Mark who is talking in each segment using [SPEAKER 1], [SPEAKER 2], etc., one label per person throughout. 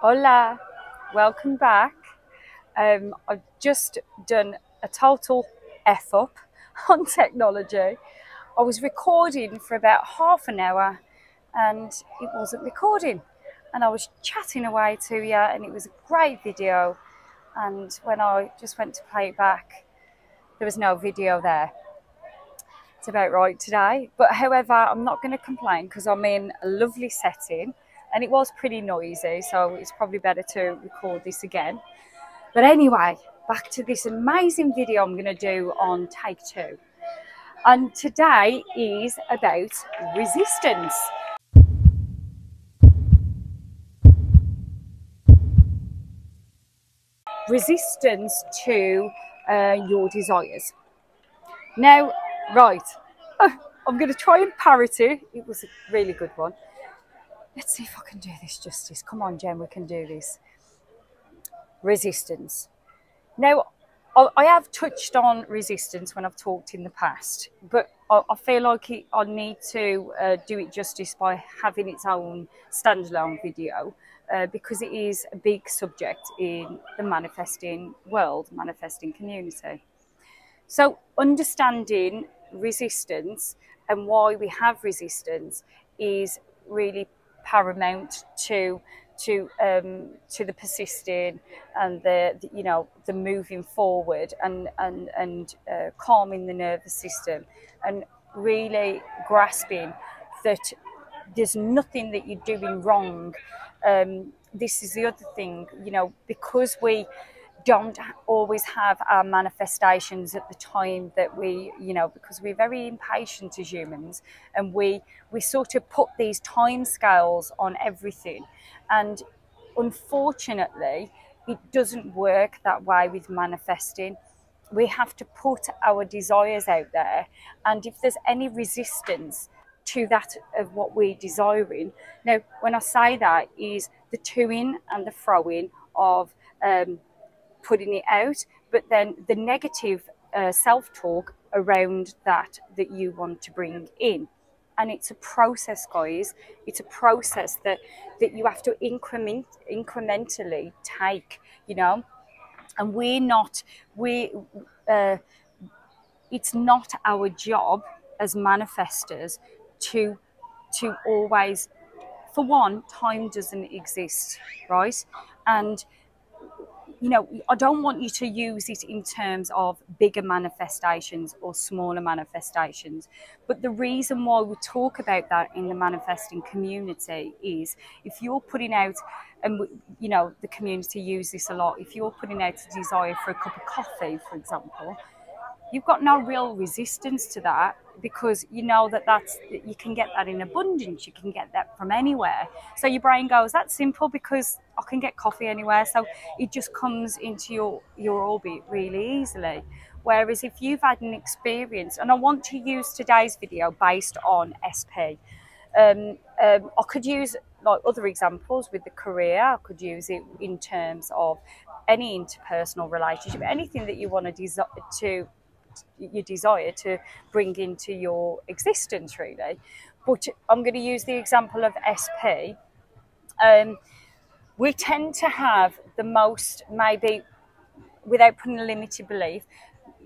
[SPEAKER 1] Hola, welcome back. I've just done a total F up on technology. I was recording for about half an hour and it wasn't recording. And I was chatting away to you and it was a great video. And when I just went to play it back, there was no video there. It's about right today. But however, I'm not going to complain because I'm in a lovely setting. And it was pretty noisy, so it's probably better to record this again. But anyway, back to this amazing video I'm going to do on take two. And today is about resistance. Resistance to your desires. Now, right, I'm going to try and parrot it. It was a really good one. Let's see if I can do this justice. Come on, Jen, we can do this. Resistance. Now, I have touched on resistance when I've talked in the past, but I feel like I need to do it justice by having its own standalone video because it is a big subject in the manifesting world, manifesting community. So understanding resistance and why we have resistance is really paramount to the persisting and the moving forward and calming the nervous system and really grasping that there's nothing that you're doing wrong. This is the other thing, because we don't always have our manifestations at the time that because we're very impatient as humans and we sort of put these time scales on everything, and unfortunately it doesn't work that way with manifesting. We have to put our desires out there, and if there's any resistance to that of what we're desiring, now when I say that is the to-ing and the fro-ing of putting it out, but then the negative self-talk around that you want to bring in. And it's a process, guys. It's a process that you have to incrementally take, and it's not our job as manifestors to always, for one, time doesn't exist, right? And I don't want you to use it in terms of bigger manifestations or smaller manifestations. But the reason why we talk about that in the manifesting community is if you're putting out, and the community use this a lot, if you're putting out a desire for a cup of coffee, for example, you've got no real resistance to that because you know that you can get that in abundance. You can get that from anywhere. So your brain goes, that's simple because I can get coffee anywhere. So it just comes into your orbit really easily. Whereas if you've had an experience, and I want to use today's video based on SP. I could use like other examples with the career. I could use it in terms of any interpersonal relationship, anything that you want you desire to bring into your existence, really. But I'm going to use the example of SP. We tend to have the most, maybe without putting a limited belief,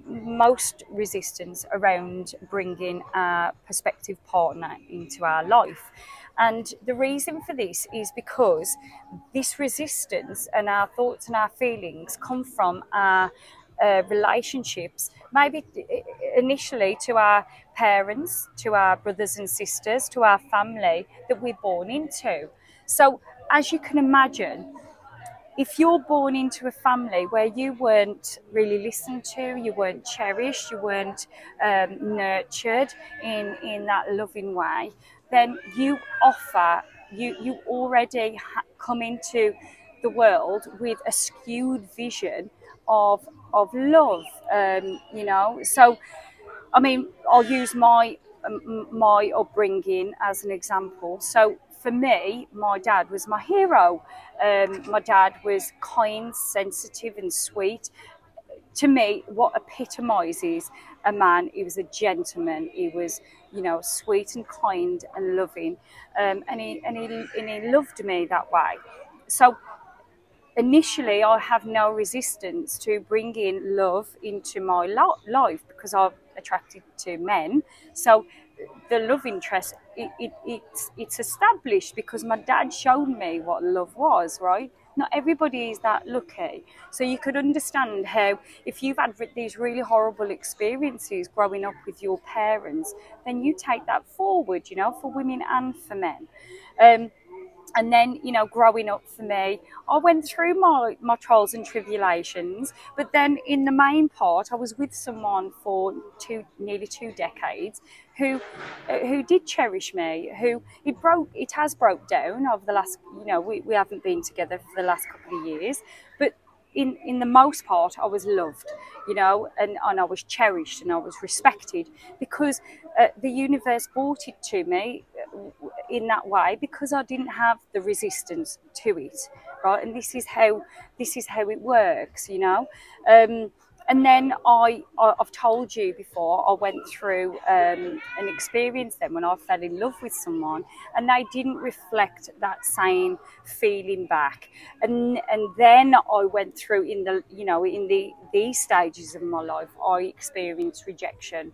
[SPEAKER 1] most resistance around bringing a prospective partner into our life. And the reason for this is because this resistance and our thoughts and our feelings come from our relationships, maybe initially to our parents, to our brothers and sisters, to our family that we're born into. So as you can imagine, if you're born into a family where you weren't really listened to, you weren't cherished, you weren't nurtured in that loving way, then you already come into the world with a skewed vision of love, So, I mean, I'll use my upbringing as an example. So for me, my dad was my hero. My dad was kind, sensitive and sweet. To me, what epitomises a man, he was a gentleman. He was, sweet and kind and loving. And he loved me that way. So initially I have no resistance to bringing love into my life because I'm attracted to men. So the love interest, it's established because my dad showed me what love was, right? Not everybody is that lucky. So you could understand how, if you've had these really horrible experiences growing up with your parents, then you take that forward, you know, for women and for men. Um, and then, you know, growing up for me, I went through my trials and tribulations, but then in the main part I was with someone for nearly 2 decades who did cherish me, who it has broke down over the last, you know, we haven't been together for the last couple of years, but in the most part I was loved, you know, and I was cherished and I was respected because the universe brought it to me in that way because I didn't have the resistance to it, right? And this is how it works, you know. And then I've told you before, I went through an experience then when I fell in love with someone, and they didn't reflect that same feeling back. And then I went through in the, you know, in these stages of my life, I experienced rejection.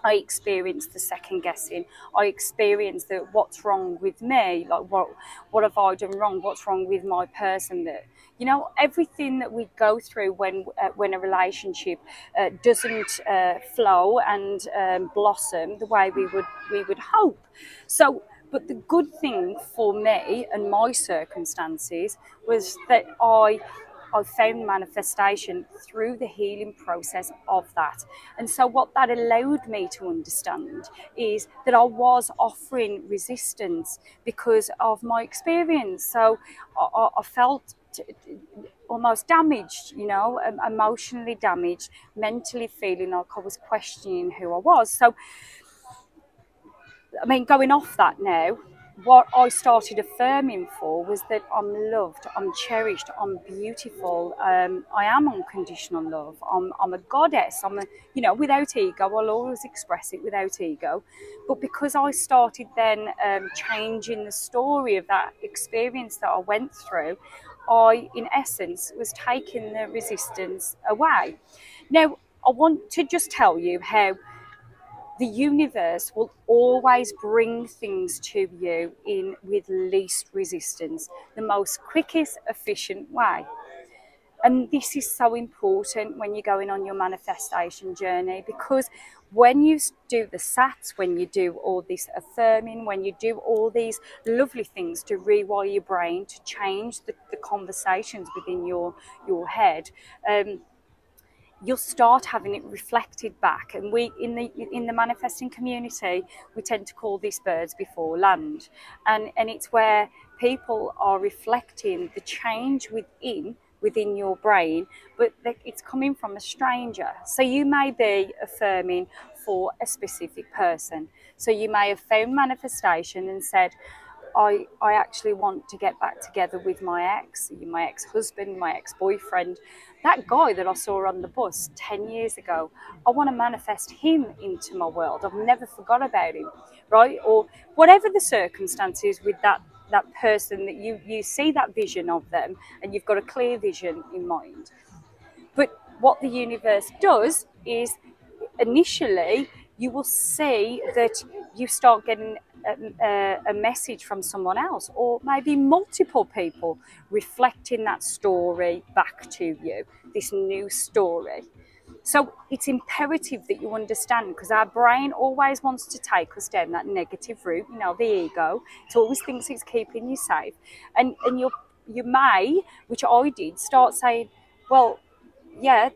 [SPEAKER 1] I experienced the second guessing. I experienced the what's wrong with me, like what have I done wrong? What's wrong with my person? That, you know, everything that we go through when a relationship doesn't flow and blossom the way we would hope. So, but the good thing for me and my circumstances was that I found manifestation through the healing process of that. And so, what that allowed me to understand is that I was offering resistance because of my experience. So, I felt almost damaged, you know, emotionally damaged, mentally feeling like I was questioning who I was. So, I mean, going off that now, what I started affirming for was that I'm loved, I'm cherished, I'm beautiful, I am unconditional love, I'm a goddess, I'm a, you know, without ego, I'll always express it without ego. But because I started then changing the story of that experience that I went through, I, in essence, was taking the resistance away. Now, I want to just tell you how the universe will always bring things to you in with least resistance, the most quickest, efficient way. And this is so important when you're going on your manifestation journey, because when you do the sats, when you do all this affirming, when you do all these lovely things to rewire your brain, to change the conversations within your head, you'll start having it reflected back. And we in the manifesting community, we tend to call this birds before land, and it's where people are reflecting the change within your brain, but it's coming from a stranger. So you may be affirming for a specific person. So you may have found manifestation and said, I actually want to get back together with my ex-husband, my ex-boyfriend, that guy that I saw on the bus 10 years ago. I want to manifest him into my world. I've never forgot about him, right? Or whatever the circumstances with that person that you see that vision of them and you've got a clear vision in mind. But what the universe does is initially you will see that you start getting a message from someone else, or maybe multiple people reflecting that story back to you, this new story. So it's imperative that you understand, because our brain always wants to take us down that negative route, you know, the ego. It always thinks it's keeping you safe. And you may, which I did, start saying, well, yeah,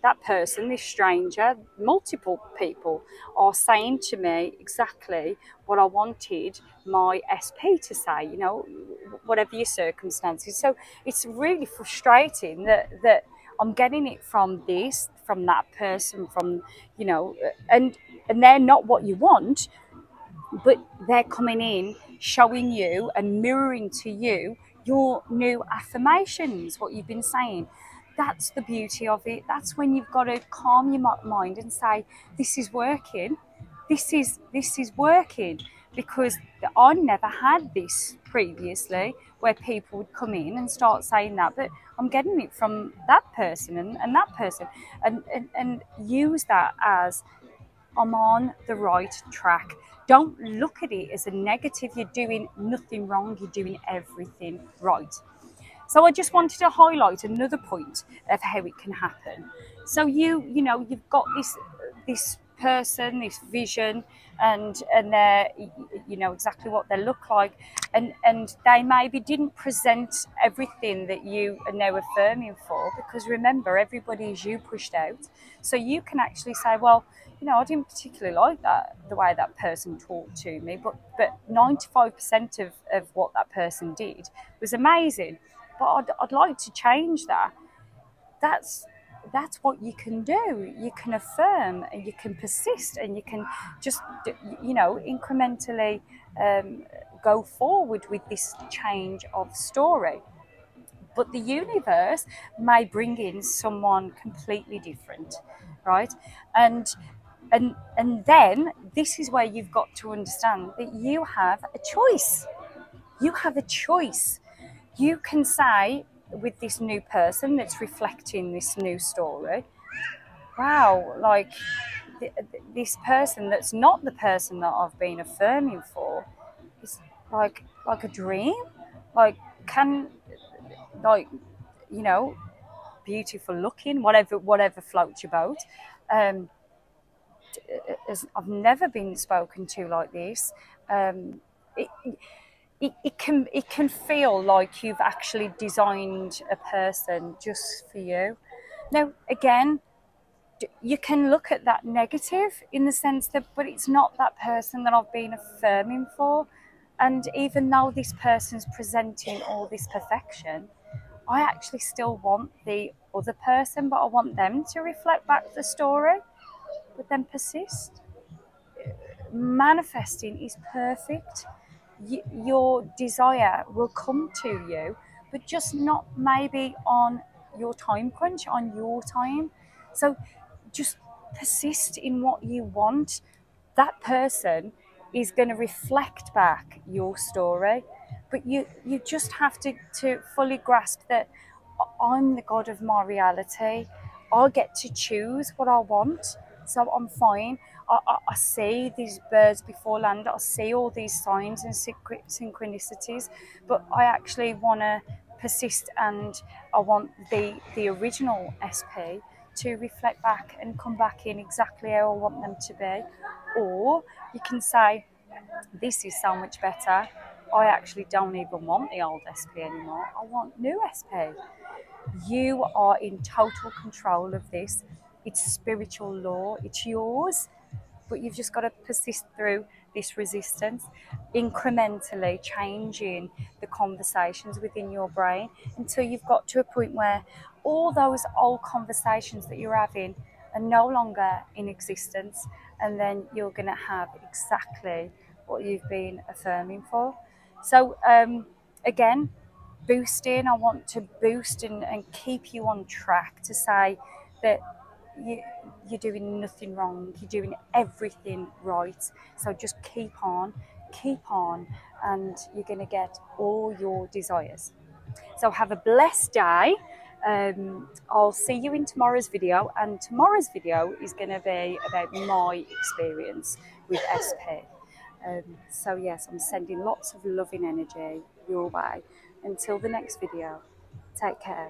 [SPEAKER 1] that person, this stranger, multiple people are saying to me exactly what I wanted my SP to say, you know, whatever your circumstances. So it's really frustrating that I'm getting it from that person, from, you know, and they're not what you want, but they're coming in, showing you and mirroring to you your new affirmations, what you've been saying. That's the beauty of it. That's when you've got to calm your mind and say, this is working. This is working, because I never had this previously, where people would come in and start saying that, but I'm getting it from that person and that person, and use that as I'm on the right track. Don't look at it as a negative. You're doing nothing wrong, you're doing everything right. So I just wanted to highlight another point of how it can happen. So you know, you've got this person, this vision, and they're, you know exactly what they look like, and they maybe didn't present everything that you are now affirming for, because remember, everybody is you pushed out. So you can actually say, well, you know, I didn't particularly like that, the way that person talked to me, but 95% of what that person did was amazing. But I'd like to change that. That's that's what you can do. You can affirm, and you can persist, and you can just, you know, incrementally go forward with this change of story. But the universe may bring in someone completely different, right? And then this is where you've got to understand that you have a choice. You have a choice. You can say, with this new person that's reflecting this new story, wow, like this person that's not the person that I've been affirming for is like a dream. Like, can, like, you know, beautiful looking, whatever floats your boat. Um, I've never been spoken to like this. It, it can feel like you've actually designed a person just for you. Now, again, you can look at that negative in the sense that, but it's not that person that I've been affirming for. And even though this person's presenting all this perfection, I actually still want the other person, but I want them to reflect back the story, but then persist. Manifesting is perfect. Your desire will come to you, but just not maybe on your time crunch, on your time. So just persist in what you want. That person is going to reflect back your story, but you just have to fully grasp that I'm the god of my reality. I get to choose what I want, so I'm fine. I see these birds before land. I see all these signs and synchronicities, but I actually want to persist, and I want the original SP to reflect back and come back in exactly how I want them to be. Or you can say, this is so much better. I actually don't even want the old SP anymore. I want new SP. You are in total control of this. It's spiritual law. It's yours. But you've just got to persist through this resistance, incrementally changing the conversations within your brain until you've got to a point where all those old conversations that you're having are no longer in existence, and then you're going to have exactly what you've been affirming for. So again, boosting, I want to boost and keep you on track to say that you're doing nothing wrong, you're doing everything right. So just keep on, and you're going to get all your desires. So have a blessed day. I'll see you in tomorrow's video, and tomorrow's video is going to be about my experience with SP. So yes, I'm sending lots of loving energy your way. Until the next video, take care.